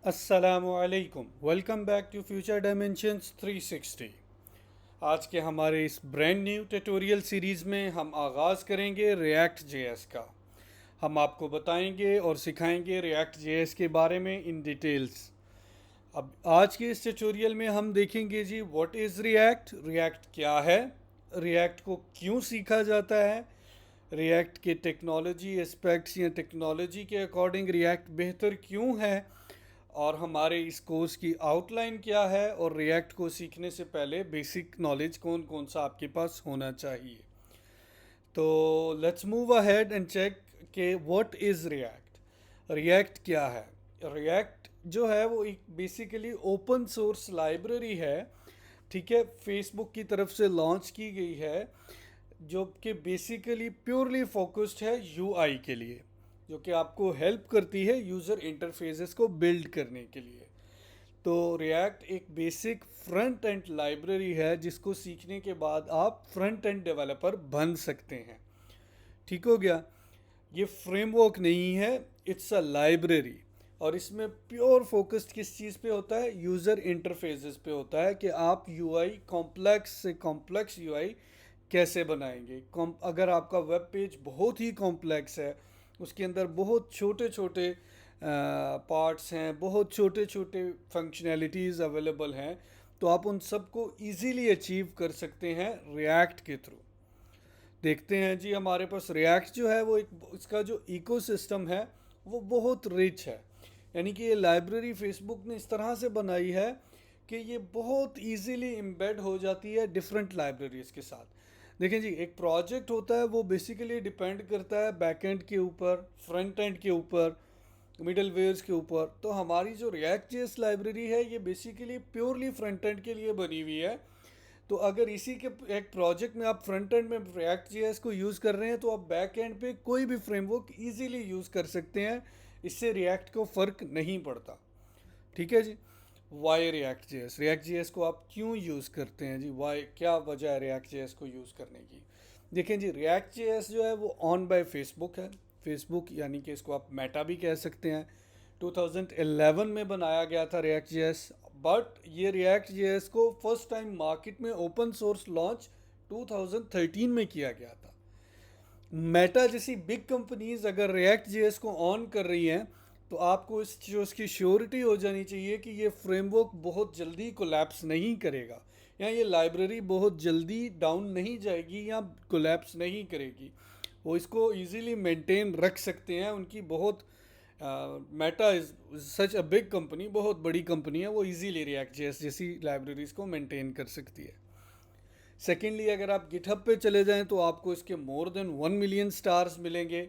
असलकुम, welcome back to future dimensions 360। आज के हमारे इस ब्रांड न्यू ट्यूटोरियल सीरीज़ में हम आगाज़ करेंगे रिएक्ट जेएस का। हम आपको बताएंगे और सिखाएंगे रिएक्ट जेएस के बारे में इन डिटेल्स। अब आज के इस ट्यूटोरियल में हम देखेंगे जी व्हाट इज़ रिएक्ट, रिएक्ट क्या है, रिएक्ट को क्यों सीखा जाता है, रिएक्ट के टेक्नोलॉजी एस्पेक्ट्स या टेक्नोलॉजी के अकॉर्डिंग रिएक्ट बेहतर क्यों है, और हमारे इस कोर्स की आउटलाइन क्या है, और रिएक्ट को सीखने से पहले बेसिक नॉलेज कौन कौन सा आपके पास होना चाहिए। तो let's move ahead and check के व्हाट इज़ रिएक्ट। रिएक्ट क्या है? रिएक्ट जो है वो एक बेसिकली ओपन सोर्स लाइब्रेरी है, ठीक है, फेसबुक की तरफ से लॉन्च की गई है, जो कि बेसिकली प्योरली फोकस्ड है यूआई के लिए, जो कि आपको हेल्प करती है यूज़र इंटरफेसेस को बिल्ड करने के लिए। तो रिएक्ट एक बेसिक फ्रंट एंड लाइब्रेरी है जिसको सीखने के बाद आप फ्रंट एंड डेवलपर बन सकते हैं। ठीक हो गया? ये फ्रेमवर्क नहीं है, इट्स अ लाइब्रेरी। और इसमें प्योर फोकस्ड किस चीज़ पे होता है? यूज़र इंटरफेसेस पे होता है कि आप यूआई कॉम्प्लेक्स से कॉम्प्लेक्स यूआई कैसे बनाएंगे। अगर आपका वेब पेज बहुत ही कॉम्प्लेक्स है, उसके अंदर बहुत छोटे छोटे पार्ट्स हैं, बहुत छोटे छोटे फंक्शनैलिटीज़ अवेलेबल हैं, तो आप उन सबको इजीली अचीव कर सकते हैं रिएक्ट के थ्रू। देखते हैं जी, हमारे पास रिएक्ट जो है वो एक, इसका जो इकोसिस्टम है वो बहुत रिच है। यानी कि ये लाइब्रेरी फेसबुक ने इस तरह से बनाई है कि ये बहुत इजीली एम्बेड हो जाती है डिफरेंट लाइब्रेरीज के साथ। देखें जी, एक प्रोजेक्ट होता है वो बेसिकली डिपेंड करता है बैकएंड के ऊपर, फ्रंट एंड के ऊपर, मिडल वेयर्स के ऊपर। तो हमारी जो रिएक्ट जेएस लाइब्रेरी है ये बेसिकली प्योरली फ्रंट एंड के लिए बनी हुई है। तो अगर इसी के एक प्रोजेक्ट में आप फ्रंट एंड में रिएक्ट जेएस को यूज़ कर रहे हैं तो आप बैक एंड पे कोई भी फ्रेमवर्क इजीली यूज़ कर सकते हैं। इससे रिएक्ट को फ़र्क नहीं पड़ता। ठीक है जी। Why React JS, React JS को आप क्यों यूज़ करते हैं जी? वाई, क्या वजह है रिएक्ट जेएस को यूज़ करने की? देखें जी, रिएक्ट जेएस जो है वो ऑन बाय फेसबुक है। फेसबुक यानी कि इसको आप मेटा भी कह सकते हैं। 2011 में बनाया गया था रिएक्ट जेएस, बट ये रिएक्ट जेएस को फर्स्ट टाइम मार्केट में ओपन सोर्स लॉन्च 2013 में किया गया था। मेटा जैसी बिग कंपनीज अगर रिएक्ट जेएस को ऑन कर रही हैं तो आपको इस चीज़ की श्योरिटी हो जानी चाहिए कि ये फ्रेमवर्क बहुत जल्दी कोलैप्स नहीं करेगा, या ये लाइब्रेरी बहुत जल्दी डाउन नहीं जाएगी या कोलैप्स नहीं करेगी। वो इसको इजीली मेंटेन रख सकते हैं। उनकी बहुत Meta is such a big company, बहुत बड़ी कंपनी है, वो इजीली रिएक्ट जेएस जैसी लाइब्रेरीज को मेंटेन कर सकती है। सेकेंडली, अगर आप गिटहब पे चले जाएं तो आपको इसके मोर देन 1 मिलियन स्टार्स मिलेंगे।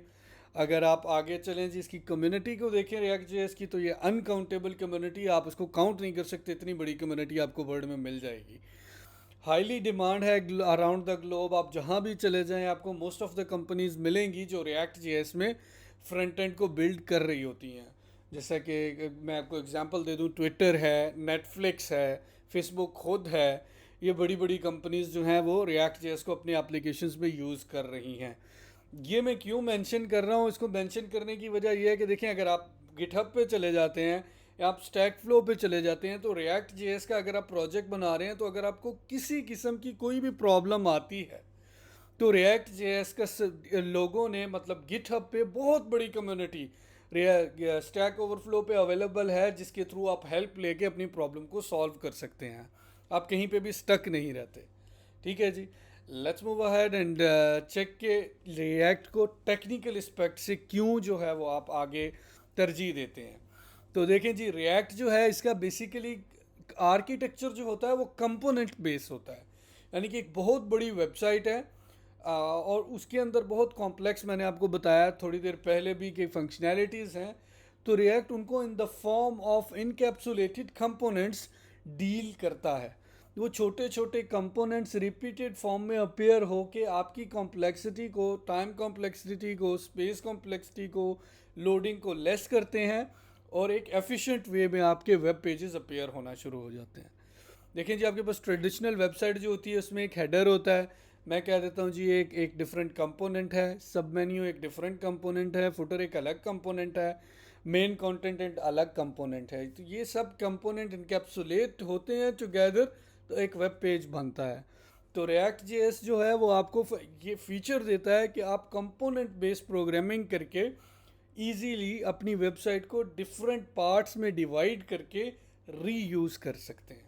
अगर आप आगे चलें जी, इसकी कम्युनिटी को देखें रिएक्ट जेएस की, तो ये अनकाउंटेबल कम्युनिटी, आप उसको काउंट नहीं कर सकते, इतनी बड़ी कम्युनिटी आपको वर्ल्ड में मिल जाएगी। हाईली डिमांड है अराउंड द ग्लोब। आप जहाँ भी चले जाएं आपको मोस्ट ऑफ द कंपनीज मिलेंगी जो रिएक्ट जेएस में फ्रंट एंड को बिल्ड कर रही होती हैं। जैसा कि मैं आपको एग्जांपल दे दूं, ट्विटर है, नेटफ्लिक्स है, फेसबुक खुद है। ये बड़ी बड़ी कंपनीज जो हैं वो रिएक्ट जेएस को अपने एप्लीकेशंस में यूज़ कर रही हैं। ये मैं क्यों मेंशन कर रहा हूँ? इसको मेंशन करने की वजह यह है कि देखें, अगर आप गिटहब पे चले जाते हैं या आप स्टैक फ्लो पे चले जाते हैं तो रिएक्ट जेएस का अगर आप प्रोजेक्ट बना रहे हैं, तो अगर आपको किसी किस्म की कोई भी प्रॉब्लम आती है तो रिएक्ट जेएस का लोगों ने, मतलब गिटहब पे बहुत बड़ी कम्युनिटी स्टैक ओवरफ्लो पे अवेलेबल है, जिसके थ्रू आप हेल्प लेके अपनी प्रॉब्लम को सॉल्व कर सकते हैं। आप कहीं पे भी स्टक नहीं रहते। ठीक है जी। Let's move ahead and check के रिएक्ट को टेक्निकल एस्पेक्ट से क्यों जो है वो आप आगे तरजीह देते हैं। तो देखें जी, रिएक्ट जो है इसका बेसिकली आर्किटेक्चर जो होता है वो कंपोनेंट बेस होता है। यानी कि एक बहुत बड़ी वेबसाइट है, और उसके अंदर बहुत कॉम्प्लेक्स, मैंने आपको बताया थोड़ी देर पहले भी कि फंक्शनैलिटीज़ हैं। तो रिएक्ट उनको in the form of encapsulated components deal करता है। वो छोटे छोटे कंपोनेंट्स रिपीटेड फॉर्म में अपेयर हो के आपकी कॉम्प्लेक्सिटी को, टाइम कॉम्प्लेक्सिटी को, स्पेस कॉम्प्लेक्सिटी को, लोडिंग को लेस करते हैं, और एक एफिशिएंट वे में आपके वेब पेजेस अपेयर होना शुरू हो जाते हैं। देखें जी, आपके पास ट्रेडिशनल वेबसाइट जो होती है उसमें एक हेडर होता है। मैं कह देता हूँ जी, एक एक डिफरेंट कंपोनेंट है, सब मेन्यू एक डिफरेंट कंपोनेंट है, फुटर एक अलग कंपोनेंट है, मेन कंटेंट एंड अलग कंपोनेंट है। तो ये सब कंपोनेंट इनकैप्सुलेट होते हैं टुगेदर, तो एक वेब पेज बनता है। तो रिएक्ट जेएस जो है वो आपको ये फीचर देता है कि आप कंपोनेंट बेस्ड प्रोग्रामिंग करके इजीली अपनी वेबसाइट को डिफरेंट पार्ट्स में डिवाइड करके रीयूज़ कर सकते हैं।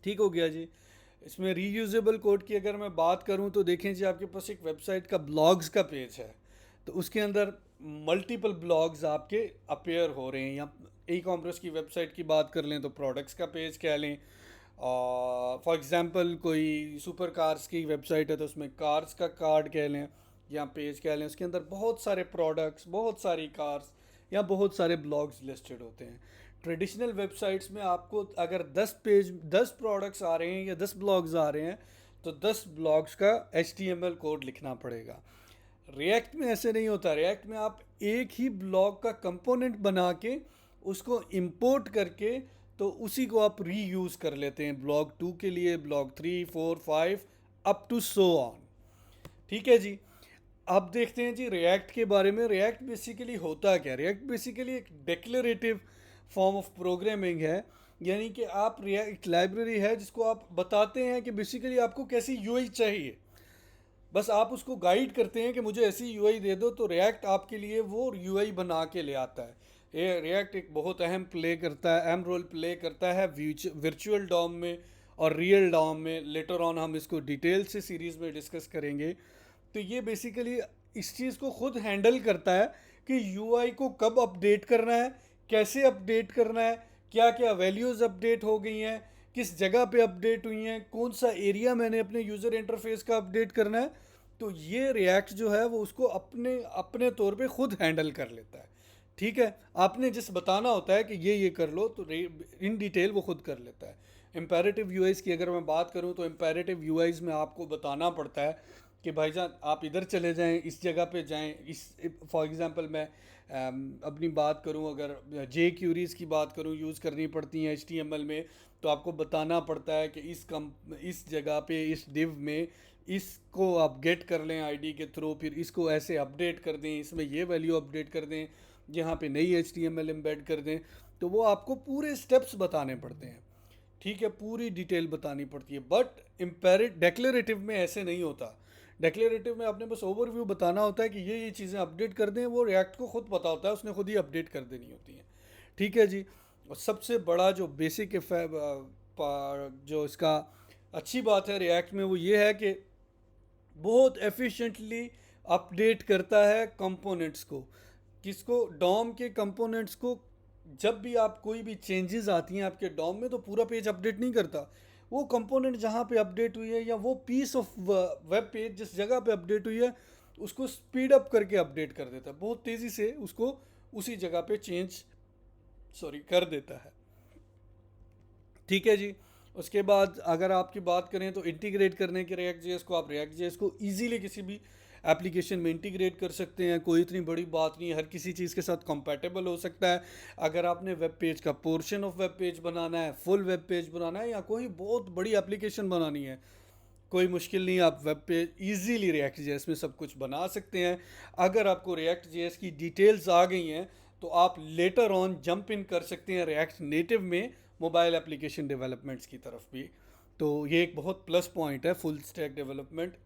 ठीक हो गया जी। इसमें रीयूजेबल कोड की अगर मैं बात करूं तो देखें जी, आपके पास एक वेबसाइट का ब्लॉग्स का पेज है, तो उसके अंदर मल्टीपल ब्लॉग्स आपके अपेयर हो रहे हैं। या ई कॉमर्स की वेबसाइट की बात कर लें तो प्रोडक्ट्स का पेज कह लें। फॉर एग्जांपल कोई सुपर कार्स की वेबसाइट है तो उसमें कार्स का कार्ड कह लें या पेज कह लें, उसके अंदर बहुत सारे प्रोडक्ट्स, बहुत सारी कार्स या बहुत सारे ब्लॉग्स लिस्टेड होते हैं। ट्रेडिशनल वेबसाइट्स में आपको अगर 10 प्रोडक्ट्स आ रहे हैं या 10 ब्लॉग्स आ रहे हैं तो 10 ब्लॉग्स का HTML कोड लिखना पड़ेगा। रिएक्ट में ऐसे नहीं होता। रिएक्ट में आप एक ही ब्लॉग का कंपोनेंट बना के उसको इंपोर्ट करके तो उसी को आप रीयूज़ कर लेते हैं ब्लॉग 2 के लिए, blog 3, 4, 5 up to so on. ठीक है जी। अब देखते हैं जी रिएक्ट के बारे में। रिएक्ट बेसिकली होता क्या? रिएक्ट बेसिकली एक डिक्लेरेटिव फॉर्म ऑफ प्रोग्रामिंग है। यानी कि आप रिएक्ट लाइब्रेरी है जिसको आप बताते हैं कि बेसिकली आपको कैसी यूआई चाहिए, बस आप उसको गाइड करते हैं कि मुझे ऐसी यूआई दे दो, तो रिएक्ट आपके लिए वो यूआई बना के ले आता है। ये रिएक्ट एक बहुत अहम रोल प्ले करता है वर्चुअल डॉम में और रियल डॉम में। लेटर ऑन हम इसको डिटेल से सीरीज़ में डिस्कस करेंगे। तो ये बेसिकली इस चीज़ को खुद हैंडल करता है कि यूआई को कब अपडेट करना है, कैसे अपडेट करना है, क्या क्या वैल्यूज़ अपडेट हो गई हैं, किस जगह पे अपडेट हुई हैं, कौन सा एरिया मैंने अपने यूज़र इंटरफेस का अपडेट करना है। तो ये रिएक्ट जो है वो उसको अपने अपने तौर पे खुद हैंडल कर लेता है। ठीक है, आपने जिस बताना होता है कि ये कर लो तो इन डिटेल वो खुद कर लेता है। इम्पेरेटिव यूआईज़ की अगर मैं बात करूँ तो इम्पेरेटिव यूआईज़ में आपको बताना पड़ता है कि भाईजान आप इधर चले जाएं, इस जगह पे जाएं। इस फॉर एग्जांपल मैं अपनी बात करूं, अगर जे क्यूरीज़ की बात करूं यूज़ करनी पड़ती हैं HTML में, तो आपको बताना पड़ता है कि इस जगह पे इस डिव में इसको आप गेट कर लें आईडी के थ्रू, फिर इसको ऐसे अपडेट कर दें, इसमें ये वैल्यू अपडेट कर दें, यहाँ पे नई HTML एम्बेड कर दें। तो वो आपको पूरे स्टेप्स बताने पड़ते हैं। ठीक है, पूरी डिटेल बतानी पड़ती है। बट डेक्लेरेटिव में ऐसे नहीं होता। डेक्लेरेटिव में आपने बस ओवरव्यू बताना होता है कि ये चीज़ें अपडेट कर दें, वो रिएक्ट को खुद पता होता है, उसने खुद ही अपडेट कर देनी होती हैं। ठीक है जी। और सबसे बड़ा जो बेसिक जो इसका अच्छी बात है रिएक्ट में वो ये है कि बहुत एफिशिएंटली अपडेट करता है कंपोनेंट्स को। किसको? डॉम के कंपोनेंट्स को। जब भी आप कोई भी चेंजेस आती हैं आपके डॉम में तो पूरा पेज अपडेट नहीं करता। वो कंपोनेंट जहाँ पे अपडेट हुई है या वो पीस ऑफ वेब पेज जिस जगह पे अपडेट हुई है उसको स्पीड अप करके अपडेट कर देता है, बहुत तेज़ी से उसको उसी जगह पे कर देता है। ठीक है जी। उसके बाद अगर आपकी बात करें तो इंटीग्रेट करने के रिएक्ट जेएस को, आप रिएक्ट जेएस को ईजीली किसी भी एप्लीकेशन में इंटीग्रेट कर सकते हैं। कोई इतनी बड़ी बात नहीं है, हर किसी चीज़ के साथ कंपैटिबल हो सकता है। अगर आपने वेब पेज का पोर्शन ऑफ वेब पेज बनाना है, फुल वेब पेज बनाना है या कोई बहुत बड़ी एप्लीकेशन बनानी है, कोई मुश्किल नहीं, आप web page easily react JS में सब कुछ बना सकते हैं। अगर आपको रिएक्ट जेएस की डिटेल्स आ गई हैं तो आप लेटर ऑन जंप इन कर सकते हैं रिएक्ट नेटिव में मोबाइल एप्लीकेशन डेवलपमेंट्स की तरफ भी। तो ये एक बहुत प्लस पॉइंट है full stack development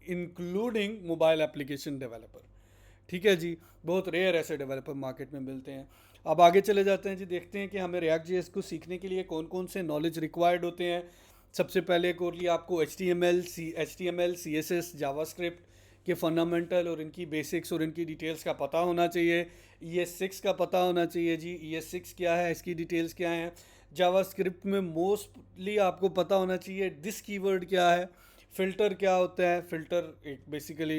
including mobile application developer. ठीक है जी। बहुत रेयर ऐसे डेवलपर मार्केट में मिलते हैं। अब आगे चले जाते हैं जी, देखते हैं कि हमें रिएक्ट जेएस को सीखने के लिए कौन कौन से नॉलेज रिक्वायर्ड होते हैं। सबसे पहले कोरली आपको HTML CSS जावास्क्रिप्ट के फंडामेंटल और इनकी बेसिक्स और इनकी डिटेल्स का पता होना चाहिए। ES6 का पता होना चाहिए जी, ES6 क्या है, इसकी डिटेल्स क्या हैं। जावास्क्रिप्ट में मोस्टली आपको पता होना चाहिए दिस कीवर्ड क्या है, फ़िल्टर क्या होता है। फ़िल्टर एक बेसिकली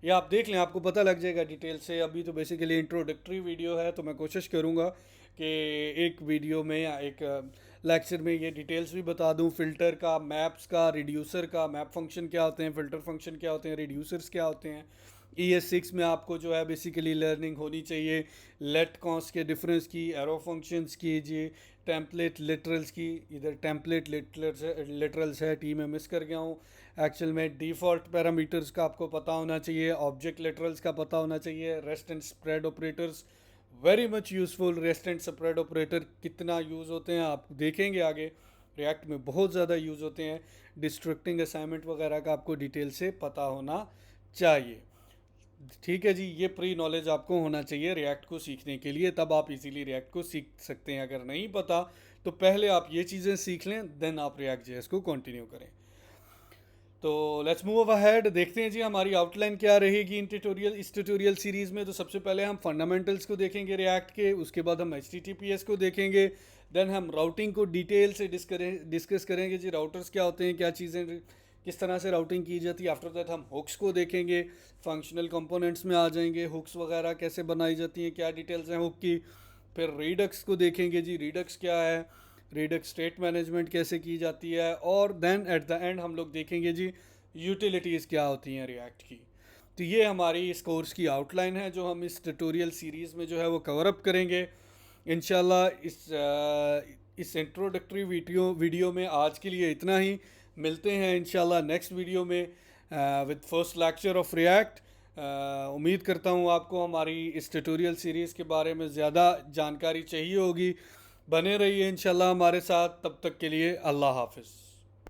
ये आप देख लें, आपको पता लग जाएगा डिटेल से। अभी तो बेसिकली इंट्रोडक्टरी वीडियो है तो मैं कोशिश करूँगा कि एक वीडियो में या एक लेक्चर में ये डिटेल्स भी बता दूं, फ़िल्टर का, मैप्स का, रिड्यूसर का। मैप फंक्शन क्या होते हैं, फ़िल्टर फंक्शन क्या होते हैं, रिड्यूसर्स क्या होते हैं। ES6 में आपको जो है बेसिकली लर्निंग होनी चाहिए लेट कॉन्स के डिफरेंस की, एरो फंक्शंस की जी, टेम्पलेट लिटरल्स की। इधर टेम्पलेट लिटरल्स है, टी में मिस कर गया हूँ एक्चुअल में। डिफ़ॉल्ट पैरामीटर्स का आपको पता होना चाहिए, ऑब्जेक्ट लिटरल्स का पता होना चाहिए, rest and spread operators very much useful. Rest and separate operator कितना यूज़ होते हैं आप देखेंगे आगे। रिएक्ट में बहुत ज़्यादा यूज़ होते हैं। डिस्ट्रक्टिंग असाइनमेंट वगैरह का आपको डिटेल से पता होना चाहिए। ठीक है जी, ये प्री नॉलेज आपको होना चाहिए रिएक्ट को सीखने के लिए, तब आप इजीली रिएक्ट को सीख सकते हैं। अगर नहीं पता तो पहले आप ये चीज़ें सीख लें, देन आप रिएक्ट जेएस को कंटिन्यू करें। तो लेट्स मूव अहेड, देखते हैं जी हमारी आउटलाइन क्या रहेगी इस ट्यूटोरियल सीरीज़ में। तो सबसे पहले हम फंडामेंटल्स को देखेंगे रिएक्ट के, उसके बाद हम HTTPS को देखेंगे, देन हम राउटिंग को डिटेल से डिस्कस करेंगे जी, राउटर्स क्या होते हैं, क्या चीज़ें, किस तरह से राउटिंग की जाती है। आफ्टर दैट हम हुक्स को देखेंगे, फंक्शनल कंपोनेंट्स में आ जाएंगे, हुक्स वगैरह कैसे बनाई जाती हैं, क्या डिटेल्स हैं हुक की। फिर रिडक्स को देखेंगे जी, रिडक्स क्या है, रिडक्स स्टेट मैनेजमेंट कैसे की जाती है, और देन एट द एंड हम लोग देखेंगे जी यूटिलिटीज़ क्या होती हैं रिएक्ट की। तो ये हमारी इस कोर्स की आउटलाइन है जो हम इस ट्यूटोरियल सीरीज़ में जो है वो कवर अप करेंगे इंशाल्लाह। इस इंट्रोडक्टरी वीडियो में आज के लिए इतना ही। मिलते हैं इंशाल्लाह नेक्स्ट वीडियो में with first lecture of react. उम्मीद करता हूँ आपको हमारी इस ट्यूटोरियल सीरीज़ के बारे में ज़्यादा जानकारी चाहिए होगी। बने रहिए इंशाल्लाह हमारे साथ, तब तक के लिए अल्लाह हाफिज़।